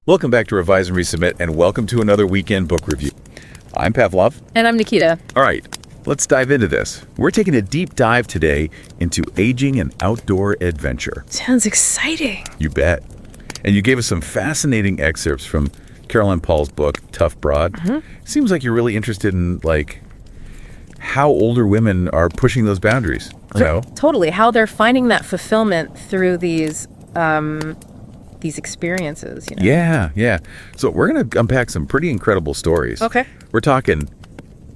Welcome back to Revise and Resubmit, and welcome to another weekend book review. I'm Pavlov. And I'm Nikita. All right, let's dive into this. We're taking a deep dive today into aging and outdoor adventure. Sounds exciting. You bet. And you gave us some fascinating excerpts from Caroline Paul's book, Tough Broad. Seems like you're really interested in, how older women are pushing those boundaries. You know? Totally. How they're finding that fulfillment through these experiences. Yeah. So we're going to unpack some pretty incredible stories. Okay. We're talking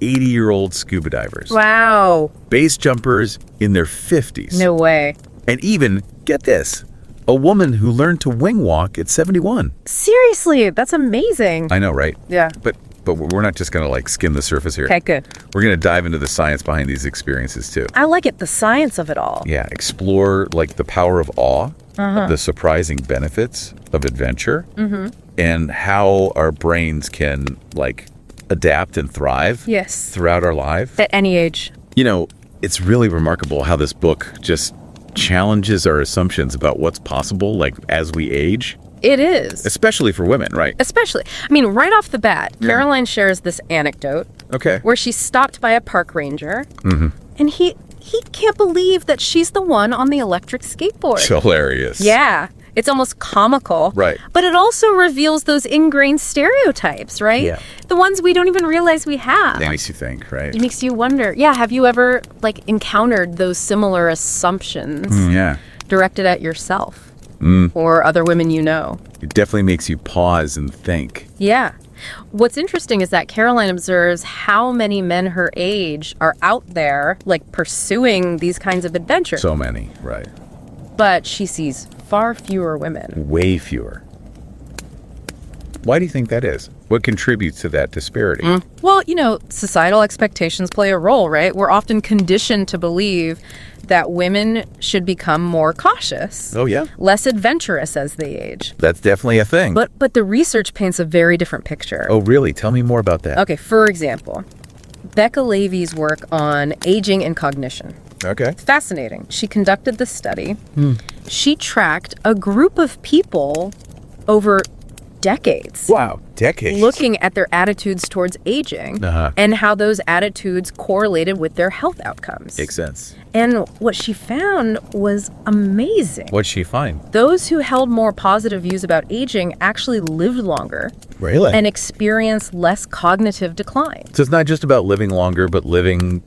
80-year-old scuba divers. Wow. Base jumpers in their 50s. No way. And even, get this, a woman who learned to wing walk at 71. Seriously, that's amazing. I know, right? Yeah. But we're not just going to skim the surface here. Okay, good. We're going to dive into the science behind these experiences too. I like it, the science of it all. Yeah, explore the power of awe, the surprising benefits of adventure, and how our brains can adapt and thrive throughout our life. At any age. You know, it's really remarkable how this book just challenges our assumptions about what's possible as we age. It is. Especially for women, right? Especially. I mean, right off the bat, Caroline shares this anecdote. Okay. Where she's stopped by a park ranger, and he can't believe that she's the one on the electric skateboard. It's hilarious. Yeah. It's almost comical. Right. But it also reveals those ingrained stereotypes, right? Yeah. The ones we don't even realize we have. That makes you think, right? It makes you wonder. Yeah, have you ever encountered those similar assumptions directed at yourself or other women you know? It definitely makes you pause and think. Yeah. What's interesting is that Caroline observes how many men her age are out there pursuing these kinds of adventures. So many, right. But she sees far fewer women. Way fewer. Why do you think that is? What contributes to that disparity? Well, societal expectations play a role, right? We're often conditioned to believe that women should become more cautious. Oh, yeah? Less adventurous as they age. That's definitely a thing. But the research paints a very different picture. Oh, really? Tell me more about that. Okay, for example, Becca Levy's work on aging and cognition. Okay. Fascinating. She conducted this study. She tracked a group of people over decades. Wow, decades. Looking at their attitudes towards aging and how those attitudes correlated with their health outcomes. Makes sense. And what she found was amazing. What'd she find? Those who held more positive views about aging actually lived longer. Really? And experienced less cognitive decline. So it's not just about living longer, but living,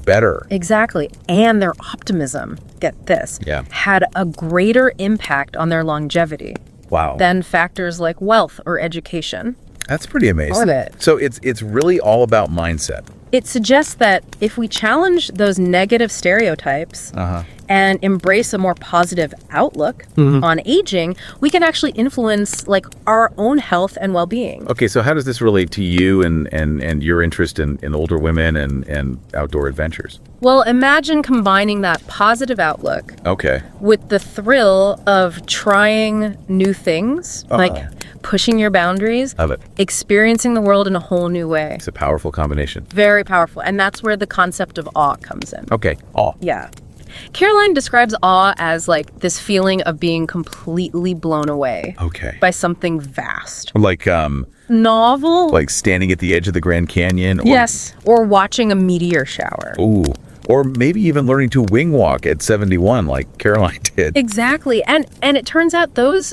better. Exactly. And their optimism, get this, had a greater impact on their longevity. Wow. Than factors like wealth or education. That's pretty amazing. All of it. So it's really all about mindset. It suggests that if we challenge those negative stereotypes and embrace a more positive outlook on aging, we can actually influence our own health and well-being. Okay, so how does this relate to you and your interest in older women and outdoor adventures? Well, imagine combining that positive outlook with the thrill of trying new things, pushing your boundaries, Love it. Experiencing the world in a whole new way. It's a powerful combination. Very powerful. And that's where the concept of awe comes in. Okay, awe. Yeah. Caroline describes awe as this feeling of being completely blown away. Okay. By something vast. Novel? Like standing at the edge of the Grand Canyon? Yes. Or watching a meteor shower. Ooh. Or maybe even learning to wing walk at 71 like Caroline did. Exactly. And it turns out those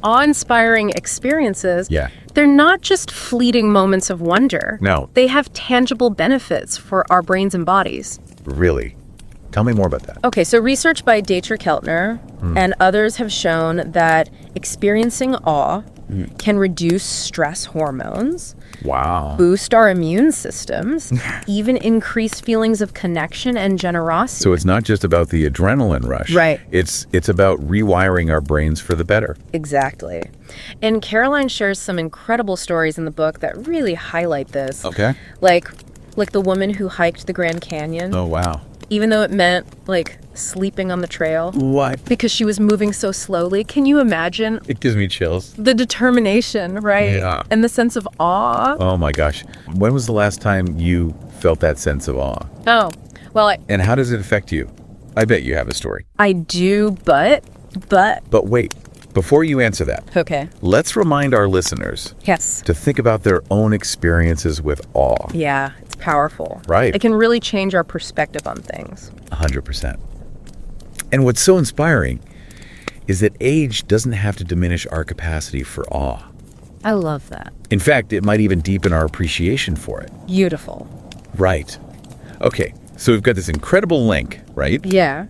awe-inspiring experiences, they're not just fleeting moments of wonder. No. They have tangible benefits for our brains and bodies. Really? Tell me more about that. Okay, so research by Dieter Keltner and others have shown that experiencing awe can reduce stress hormones. Wow. Boost our immune systems, even increase feelings of connection and generosity. So it's not just about the adrenaline rush. Right. It's about rewiring our brains for the better. Exactly. And Caroline shares some incredible stories in the book that really highlight this. Okay. Like the woman who hiked the Grand Canyon. Oh, wow. Even though it meant sleeping on the trail. What? Because she was moving so slowly. Can you imagine? It gives me chills. The determination, right? Yeah. And the sense of awe. Oh my gosh. When was the last time you felt that sense of awe? Oh, well, And how does it affect you? I bet you have a story. I do, but... But wait. Before you answer that, Okay. let's remind our listeners Yes. to think about their own experiences with awe. Yeah, it's powerful. Right. It can really change our perspective on things. 100%. And what's so inspiring is that age doesn't have to diminish our capacity for awe. I love that. In fact, it might even deepen our appreciation for it. Beautiful. Right. Okay, so we've got this incredible link, right? Yeah,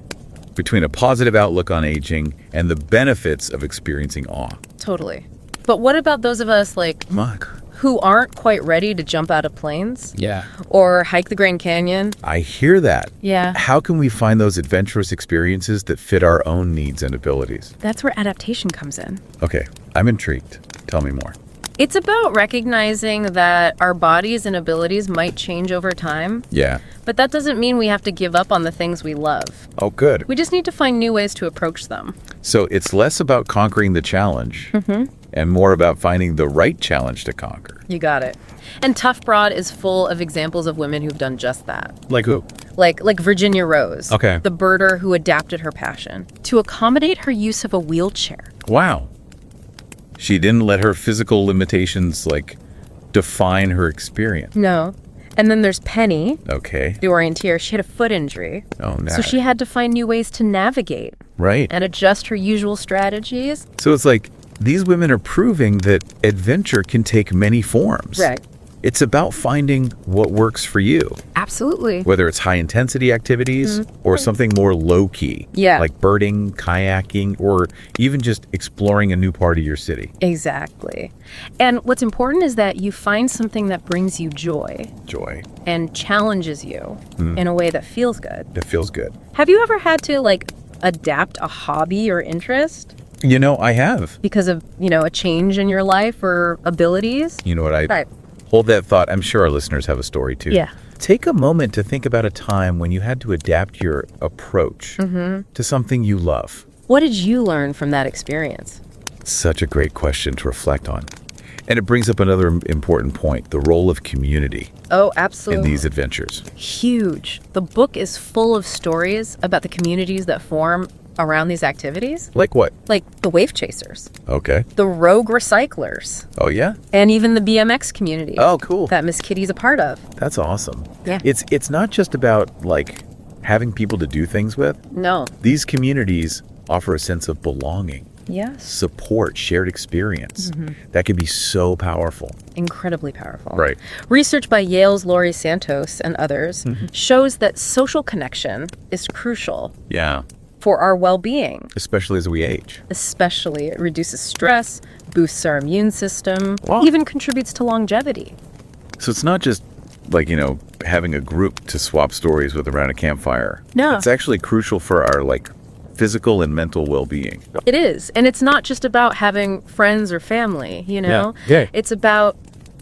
Between a positive outlook on aging and the benefits of experiencing awe. totally. But what about those of us, like, Mark. who aren't quite ready to jump out of planes? Yeah. Or hike the Grand Canyon? I hear that. Yeah. How can we find those adventurous experiences that fit our own needs and abilities? That's where adaptation comes in. Okay, I'm intrigued. Tell me more. It's about recognizing that our bodies and abilities might change over time, Yeah. but that doesn't mean we have to give up on the things we love. Oh, good. We just need to find new ways to approach them. So it's less about conquering the challenge and more about finding the right challenge to conquer. You got it. And Tough Broad is full of examples of women who've done just that. Like who? Like Virginia Rose, Okay. the birder who adapted her passion to accommodate her use of a wheelchair. Wow. She didn't let her physical limitations, define her experience. No. And then there's Penny, Okay. the orienteer. She had a foot injury. Oh, no. So she had to find new ways to navigate Right. and adjust her usual strategies. So it's like these women are proving that adventure can take many forms. Right. It's about finding what works for you, Absolutely. whether it's high-intensity activities or something more low-key, Yeah. like birding, kayaking, or even just exploring a new part of your city. Exactly. And what's important is that you find something that brings you joy Joy. and challenges you in a way that feels good. That feels good. Have you ever had to, adapt a hobby or interest You know, I have. because of, a change in your life or abilities? You know what? Right. Hold that thought. I'm sure our listeners have a story too. Yeah. Take a moment to think about a time when you had to adapt your approach to something you love. What did you learn from that experience? Such a great question to reflect on. And it brings up another important point, the role of community Oh, in absolutely. these adventures. Huge. The book is full of stories about the communities that form around these activities, Like what? like the wave chasers, Okay. the rogue recyclers, Oh, yeah? and even the BMX community. Oh, cool. That Miss Kitty's a part of. That's awesome. Yeah. It's not just about, having people to do things with. No. These communities offer a sense of belonging, Yes. support, shared experience. That can be so powerful. Incredibly powerful. Right. Research by Yale's Laurie Santos and others shows that social connection is crucial Yeah. for our well-being. Especially as we age. Especially, it reduces stress, boosts our immune system, Wow. even contributes to longevity. So it's not just having a group to swap stories with around a campfire. No. It's actually crucial for our physical and mental well-being. It is. And it's not just about having friends or family, Yeah. It's about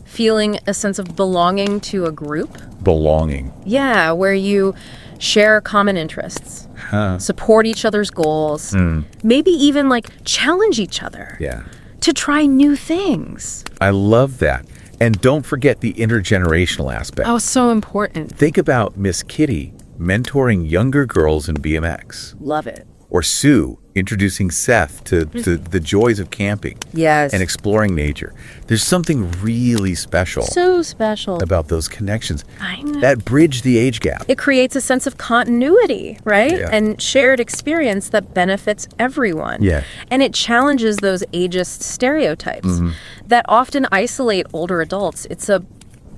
feeling a sense of belonging to a group. Belonging. Yeah, where you share common interests, support each other's goals, maybe even challenge each other Yeah. to try new things. I love that. And don't forget the intergenerational aspect. Oh, so important. Think about Miss Kitty mentoring younger girls in BMX. Love it. Or Sue introducing Seth to the joys of camping Yes. and exploring nature. There's something really special So special. about those connections I know. that bridge the age gap. It creates a sense of continuity, right? Yeah. And shared experience that benefits everyone. Yeah. And it challenges those ageist stereotypes that often isolate older adults. It's a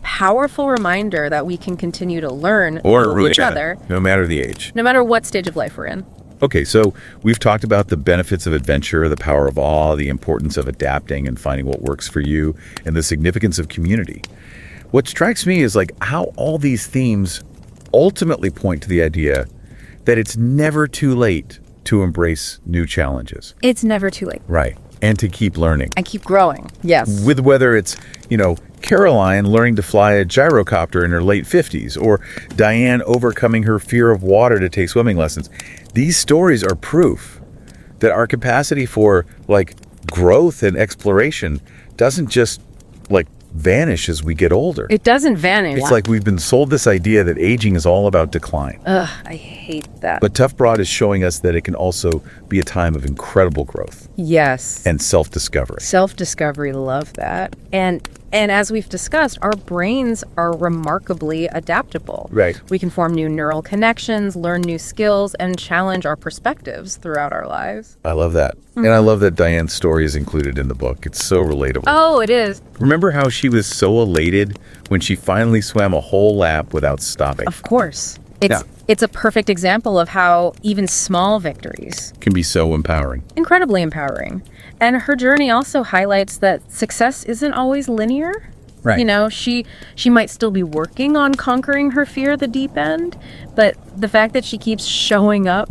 powerful reminder that we can continue to learn from each other, no matter the age. no matter what stage of life we're in. Okay, so we've talked about the benefits of adventure, the power of awe, the importance of adapting and finding what works for you, and the significance of community. What strikes me is how all these themes ultimately point to the idea that it's never too late to embrace new challenges. It's never too late. Right. And to keep learning. And keep growing. Yes. With whether it's, Caroline learning to fly a gyrocopter in her late 50s, or Diane overcoming her fear of water to take swimming lessons. These stories are proof that our capacity for growth and exploration doesn't just vanish as we get older. It doesn't vanish. It's like we've been sold this idea that aging is all about decline. Ugh, I hate that. But Tough Broad is showing us that it can also be a time of incredible growth. Yes. And self-discovery. Self-discovery, love that. And as we've discussed, our brains are remarkably adaptable. Right. We can form new neural connections, learn new skills, and challenge our perspectives throughout our lives. I love that. Mm-hmm. And I love that Diane's story is included in the book. It's so relatable. Oh, it is. Remember how she was so elated when she finally swam a whole lap without stopping? Of course. It's a perfect example of how even small victories can be so empowering. Incredibly empowering. And her journey also highlights that success isn't always linear. Right. You know, she might still be working on conquering her fear at the deep end, but the fact that she keeps showing up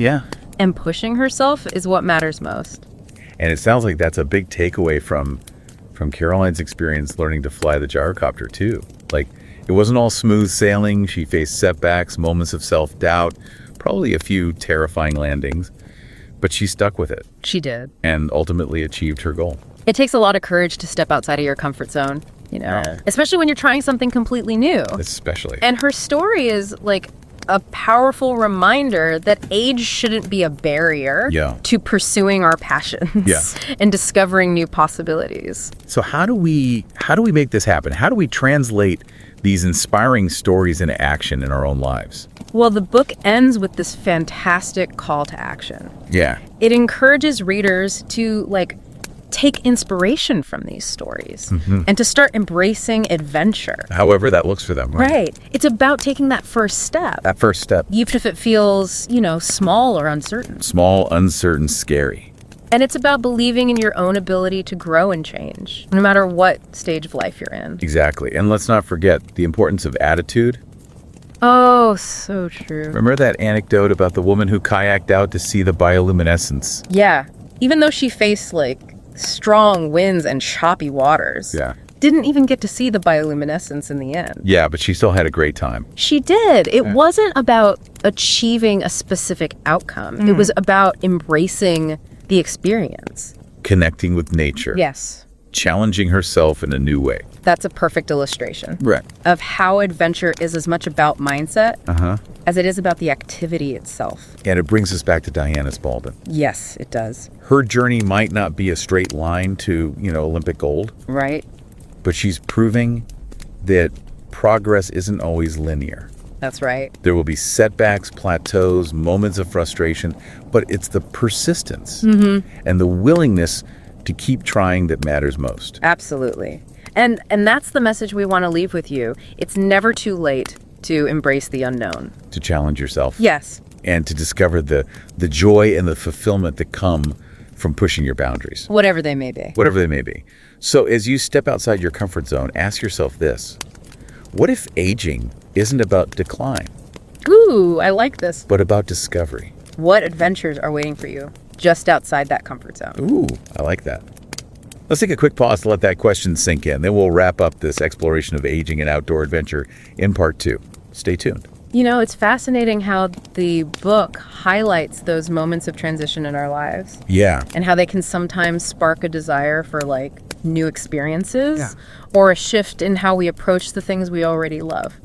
and pushing herself is what matters most. And it sounds like that's a big takeaway from Caroline's experience learning to fly the gyrocopter too. Like, it wasn't all smooth sailing. She faced setbacks, moments of self-doubt, probably a few terrifying landings, but she stuck with it. She did. And ultimately achieved her goal. It takes a lot of courage to step outside of your comfort zone, you know, especially when you're trying something completely new. Especially. And her story is like a powerful reminder that age shouldn't be a barrier to pursuing our passions and discovering new possibilities. So how do we make this happen? How do we translate these inspiring stories into action in our own lives? Well, the book ends with this fantastic call to action. Yeah. It encourages readers to take inspiration from these stories and to start embracing adventure. However that looks for them. Right. It's about taking that first step. Even if it feels, small or uncertain. Small, uncertain, scary. And it's about believing in your own ability to grow and change, no matter what stage of life you're in. Exactly. And let's not forget the importance of attitude. Oh, so true. Remember that anecdote about the woman who kayaked out to see the bioluminescence? Yeah. Even though she faced, strong winds and choppy waters. Yeah. Didn't even get to see the bioluminescence in the end. Yeah, but she still had a great time. She did. It wasn't about achieving a specific outcome. It was about embracing the experience. Connecting with nature. Yes. Challenging herself in a new way. That's a perfect illustration. Right. Of how adventure is as much about mindset as it is about the activity itself. And it brings us back to Diana Spalding. Yes, it does. Her journey might not be a straight line to, Olympic gold. Right. But she's proving that progress isn't always linear. That's right. There will be setbacks, plateaus, moments of frustration, but it's the persistence and the willingness to keep trying that matters most. Absolutely. And that's the message we want to leave with you. It's never too late to embrace the unknown. To challenge yourself. Yes. And to discover the joy and the fulfillment that come from pushing your boundaries. Whatever they may be. Whatever they may be. So as you step outside your comfort zone, ask yourself this. What if aging isn't about decline? Ooh, I like this. But about discovery? What adventures are waiting for you just outside that comfort zone? Ooh, I like that. Let's take a quick pause to let that question sink in. Then we'll wrap up this exploration of aging and outdoor adventure in part 2. Stay tuned. It's fascinating how the book highlights those moments of transition in our lives. Yeah. And how they can sometimes spark a desire for new experiences or a shift in how we approach the things we already love.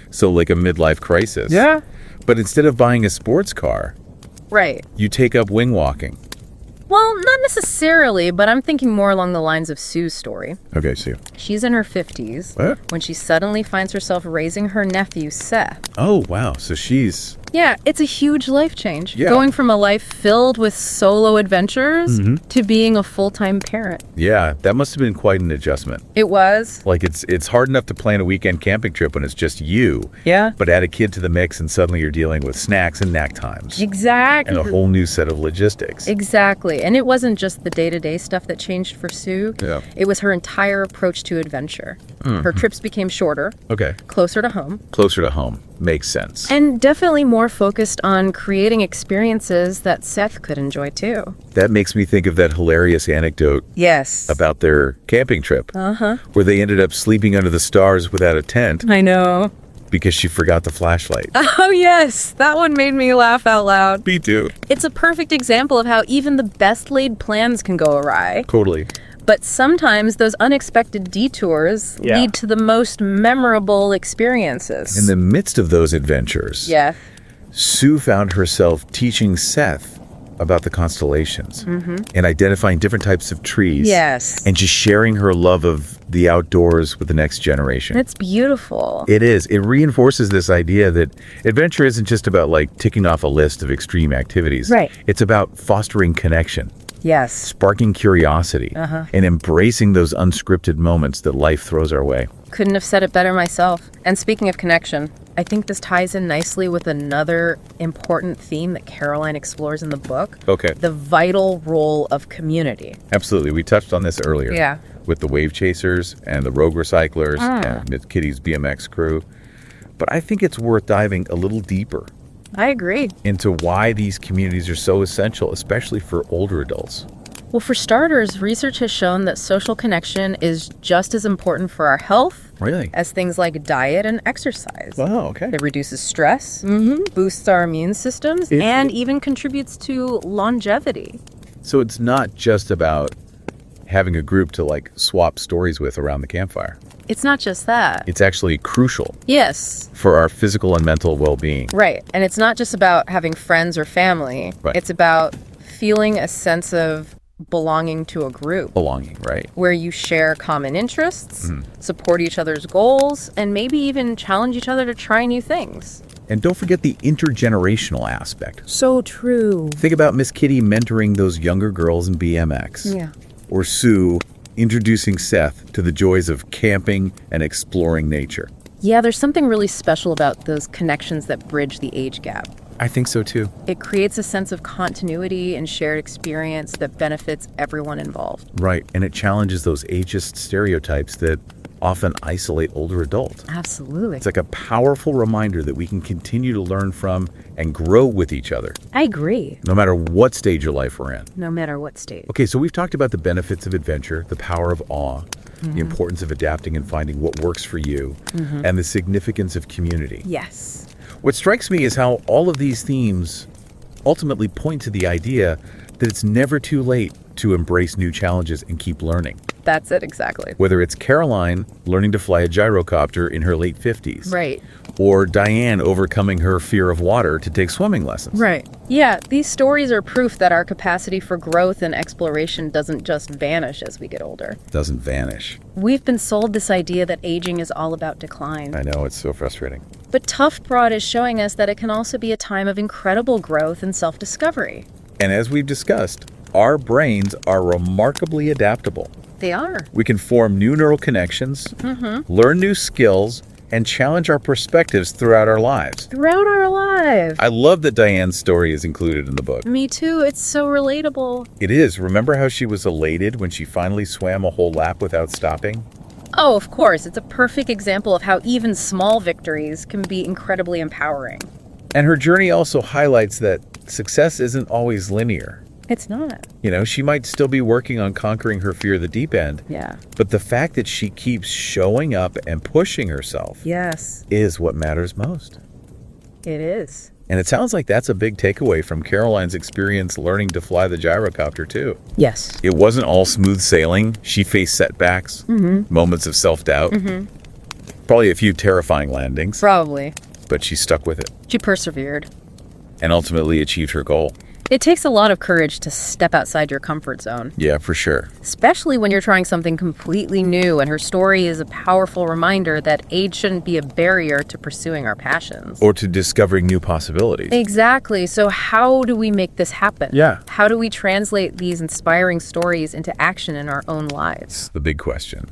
So like a midlife crisis. Yeah. But instead of buying a sports car, right, you take up wing walking. Well, not necessarily, but I'm thinking more along the lines of Sue's story. Okay, Sue. She's in her 50s when she suddenly finds herself raising her nephew, Seth. Oh, wow. So she's... Yeah, it's a huge life change. Yeah. Going from a life filled with solo adventures to being a full-time parent. Yeah, that must have been quite an adjustment. It was. It's hard enough to plan a weekend camping trip when it's just you. Yeah. But add a kid to the mix and suddenly you're dealing with snacks and nap times. Exactly. And a whole new set of logistics. Exactly. And it wasn't just the day-to-day stuff that changed for Sue. Yeah. It was her entire approach to adventure. Her trips became shorter. Okay. Closer to home. Closer to home. Makes sense. And definitely more focused on creating experiences that Seth could enjoy too. That makes me think of that hilarious anecdote. Yes. About their camping trip. Where they ended up sleeping under the stars without a tent. I know. Because she forgot the flashlight. Oh, yes. That one made me laugh out loud. Me too. It's a perfect example of how even the best laid plans can go awry. Totally. But sometimes those unexpected detours lead to the most memorable experiences. In the midst of those adventures, Sue found herself teaching Seth about the constellations and identifying different types of trees. And just sharing her love of the outdoors with the next generation. It's beautiful. It is. It reinforces this idea that adventure isn't just about like ticking off a list of extreme activities. It's about fostering connection. Sparking curiosity and embracing those unscripted moments that life throws our way. Couldn't have said it better myself. And speaking of connection, I think this ties in nicely with another important theme that Caroline explores in the book. The vital role of community. Absolutely. We touched on this earlier. With the wave chasers and the rogue recyclers and Miss Kitty's BMX crew. But I think it's worth diving a little deeper. I agree. Into why these communities are so essential, especially for older adults. Well, for starters, research has shown that social connection is just as important for our health as things like diet and exercise. It reduces stress, boosts our immune systems, and even contributes to longevity. So it's not just about having a group to like swap stories with around the campfire. It's not just that. It's actually crucial. Yes. For our physical and mental well-being. Right. And it's not just about having friends or family. It's about feeling a sense of belonging to a group. Belonging, right. Where you share common interests, support each other's goals, and maybe even challenge each other to try new things. And don't forget the intergenerational aspect. So true. Think about Miss Kitty mentoring those younger girls in BMX. Or Sue introducing Seth to the joys of camping and exploring nature. Yeah, there's something really special about those connections that bridge the age gap. I think so too. It creates a sense of continuity and shared experience that benefits everyone involved. Right, and it challenges those ageist stereotypes that often isolate older adults. Absolutely. It's like a powerful reminder that we can continue to learn from and grow with each other. I agree. No matter what stage of life we're in. No matter what stage. Okay, so we've talked about the benefits of adventure, the power of awe, the importance of adapting and finding what works for you, and the significance of community. Yes. What strikes me is how all of these themes ultimately point to the idea that it's never too late to embrace new challenges and keep learning. That's it, exactly. Whether it's Caroline learning to fly a gyrocopter in her late 50s. Right. Or Diane overcoming her fear of water to take swimming lessons. Right. Yeah, these stories are proof that our capacity for growth and exploration doesn't just vanish as we get older. Doesn't vanish. We've been sold this idea that aging is all about decline. I know, it's so frustrating. But Tough Broad is showing us that it can also be a time of incredible growth and self-discovery. And as we've discussed, our brains are remarkably adaptable. They are. We can form new neural connections, learn new skills, and challenge our perspectives throughout our lives. Throughout our lives. I love that Diane's story is included in the book. Me too. It's so relatable. It is. Remember how she was elated when she finally swam a whole lap without stopping? Oh, of course. It's a perfect example of how even small victories can be incredibly empowering. And her journey also highlights that success isn't always linear. It's not. You know, she might still be working on conquering her fear of the deep end. Yeah. But the fact that she keeps showing up and pushing herself is what matters most. It is. And it sounds like that's a big takeaway from Caroline's experience learning to fly the gyrocopter, too. Yes. It wasn't all smooth sailing. She faced setbacks, moments of self-doubt, probably a few terrifying landings. Probably. But she stuck with it. She persevered. And ultimately achieved her goal. It takes a lot of courage to step outside your comfort zone. Yeah, for sure. Especially when you're trying something completely new, and her story is a powerful reminder that age shouldn't be a barrier to pursuing our passions. Or to discovering new possibilities. Exactly. So how do we make this happen? Yeah. How do we translate these inspiring stories into action in our own lives? The big question.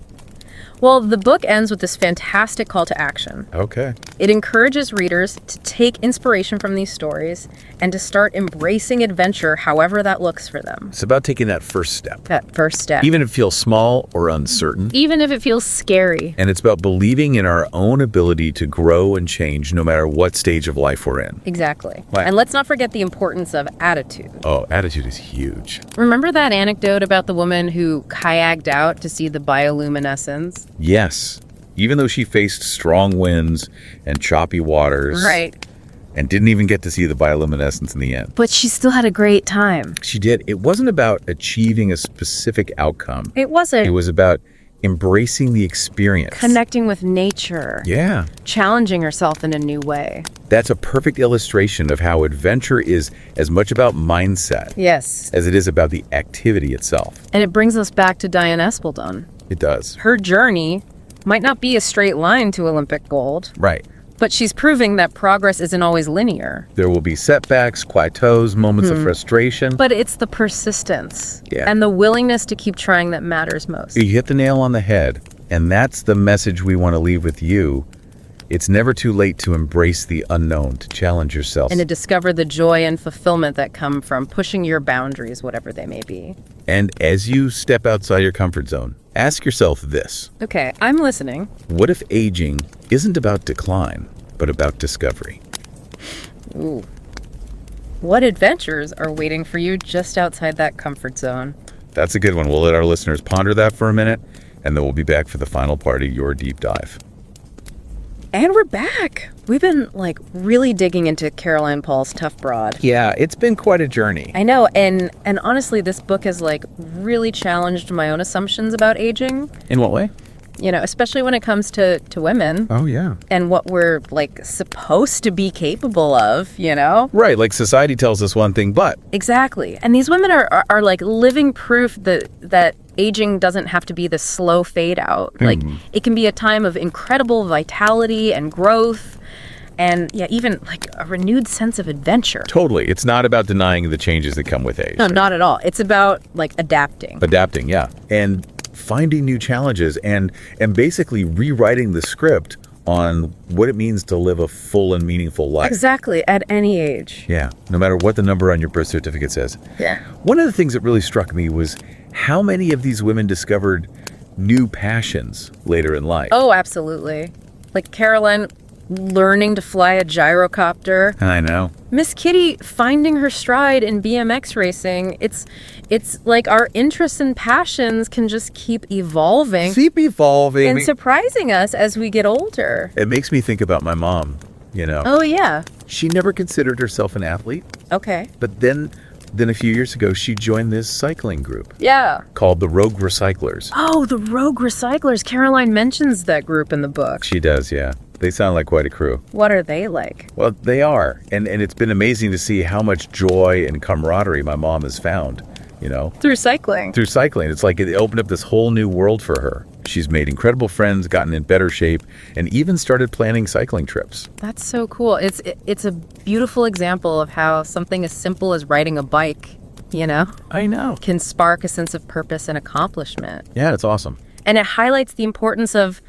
Well, the book ends with this fantastic call to action. Okay. It encourages readers to take inspiration from these stories and to start embracing adventure however that looks for them. It's about taking that first step. That first step. Even if it feels small or uncertain. Even if it feels scary. And it's about believing in our own ability to grow and change no matter what stage of life we're in. Exactly. Right. And let's not forget the importance of attitude. Oh, attitude is huge. Remember that anecdote about the woman who kayaked out to see the bioluminescence? Yes. Even though she faced strong winds and choppy waters. Right. and didn't even get to see the bioluminescence in the end. But she still had a great time. She did. It wasn't about achieving a specific outcome. It wasn't. It was about embracing the experience. Connecting with nature. Yeah. Challenging herself in a new way. That's a perfect illustration of how adventure is as much about mindset yes, as it is about the activity itself. And it brings us back to Diane Espledon. It does. Her journey might not be a straight line to Olympic gold. Right. But she's proving that progress isn't always linear. There will be setbacks, plateaus, moments of frustration. But it's the persistence and the willingness to keep trying that matters most. You hit the nail on the head, and that's the message we want to leave with you. It's never too late to embrace the unknown, to challenge yourself. And to discover the joy and fulfillment that come from pushing your boundaries, whatever they may be. And as you step outside your comfort zone, ask yourself this. Okay, I'm listening. What if aging isn't about decline, but about discovery? Ooh. What adventures are waiting for you just outside that comfort zone? That's a good one. We'll let our listeners ponder that for a minute, and then we'll be back for the final part of your deep dive. And we're back. We've been really digging into Caroline Paul's Tough Broad. Yeah, it's been quite a journey. I know, and honestly, this book has really challenged my own assumptions about aging. In what way? Especially when it comes to women. Oh, yeah. And what we're supposed to be capable of, Right, society tells us one thing, but... Exactly. And these women are living proof that aging doesn't have to be the slow fade out. It can be a time of incredible vitality and growth and even a renewed sense of adventure. Totally. It's not about denying the changes that come with age. No, not at all. It's about adapting. Adapting, yeah. And finding new challenges and basically rewriting the script on what it means to live a full and meaningful life. Exactly, at any age. Yeah, no matter what the number on your birth certificate says. Yeah. One of the things that really struck me was how many of these women discovered new passions later in life. Oh, absolutely. Caroline learning to fly a gyrocopter. I know. Miss Kitty finding her stride in BMX racing. It's our interests and passions can just keep evolving. And surprising us as we get older. It makes me think about my mom, Oh, yeah. She never considered herself an athlete. Okay. But then a few years ago, she joined this cycling group. Yeah. Called the Rogue Recyclers. Oh, the Rogue Recyclers. Caroline mentions that group in the book. She does, yeah. They sound like quite a crew. What are they like? Well, they are. And it's been amazing to see how much joy and camaraderie my mom has found, Through cycling. Through cycling. It's it opened up this whole new world for her. She's made incredible friends, gotten in better shape, and even started planning cycling trips. That's so cool. It's a beautiful example of how something as simple as riding a bike, I know. can spark a sense of purpose and accomplishment. Yeah, it's awesome. And it highlights the importance of,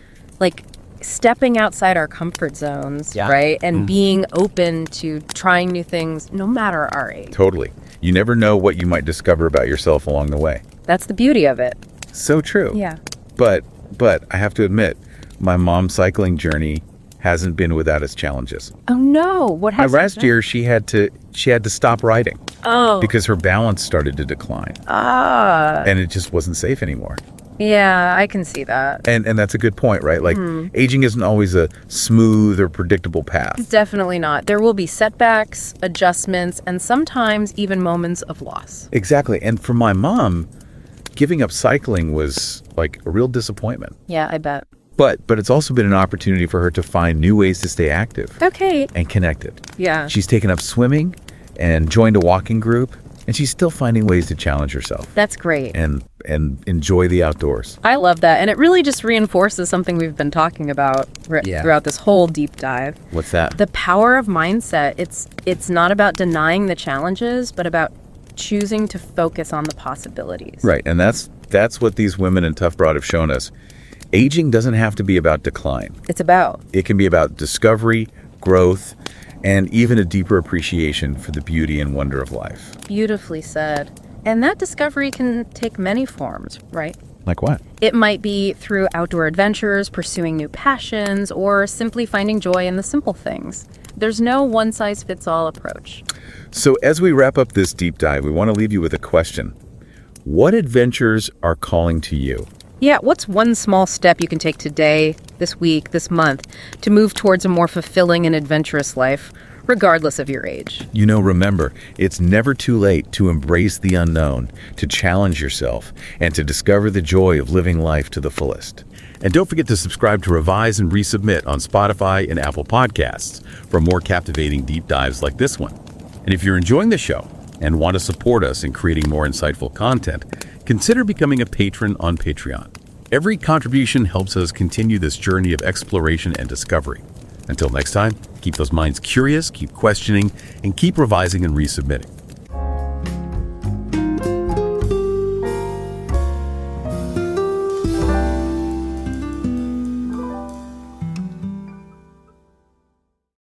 stepping outside our comfort zones, right? And being open to trying new things, no matter our age. Totally. You never know what you might discover about yourself along the way. That's the beauty of it. So true. Yeah. But I have to admit, my mom's cycling journey hasn't been without its challenges. Oh no! What happened? Last year, she had to stop riding. Oh. Because her balance started to decline. And it just wasn't safe anymore. Yeah, I can see that. And that's a good point, right? Aging isn't always a smooth or predictable path. It's definitely not. There will be setbacks, adjustments, and sometimes even moments of loss. Exactly. And for my mom, giving up cycling was a real disappointment. Yeah, I bet. But it's also been an opportunity for her to find new ways to stay active. Okay. And connected. Yeah. She's taken up swimming and joined a walking group, and she's still finding ways to challenge herself. That's great. And enjoy the outdoors. I love that. And it really just reinforces something we've been talking about throughout this whole deep dive. What's that? The power of mindset. It's not about denying the challenges, but about choosing to focus on the possibilities. Right. And that's what these women in Tough Broad have shown us. Aging doesn't have to be about decline. It can be about discovery, growth, and even a deeper appreciation for the beauty and wonder of life. Beautifully said. And that discovery can take many forms, right? Like what? It might be through outdoor adventures, pursuing new passions, or simply finding joy in the simple things. There's no one-size-fits-all approach. So as we wrap up this deep dive, we want to leave you with a question. What adventures are calling to you? Yeah, what's one small step you can take today, this week, this month, to move towards a more fulfilling and adventurous life? regardless of your age. Remember, it's never too late to embrace the unknown, to challenge yourself, and to discover the joy of living life to the fullest. And don't forget to subscribe to Revise and Resubmit on Spotify and Apple Podcasts for more captivating deep dives like this one. And if you're enjoying the show and want to support us in creating more insightful content, consider becoming a patron on Patreon. Every contribution helps us continue this journey of exploration and discovery. Until next time, keep those minds curious, keep questioning, and keep revising and resubmitting.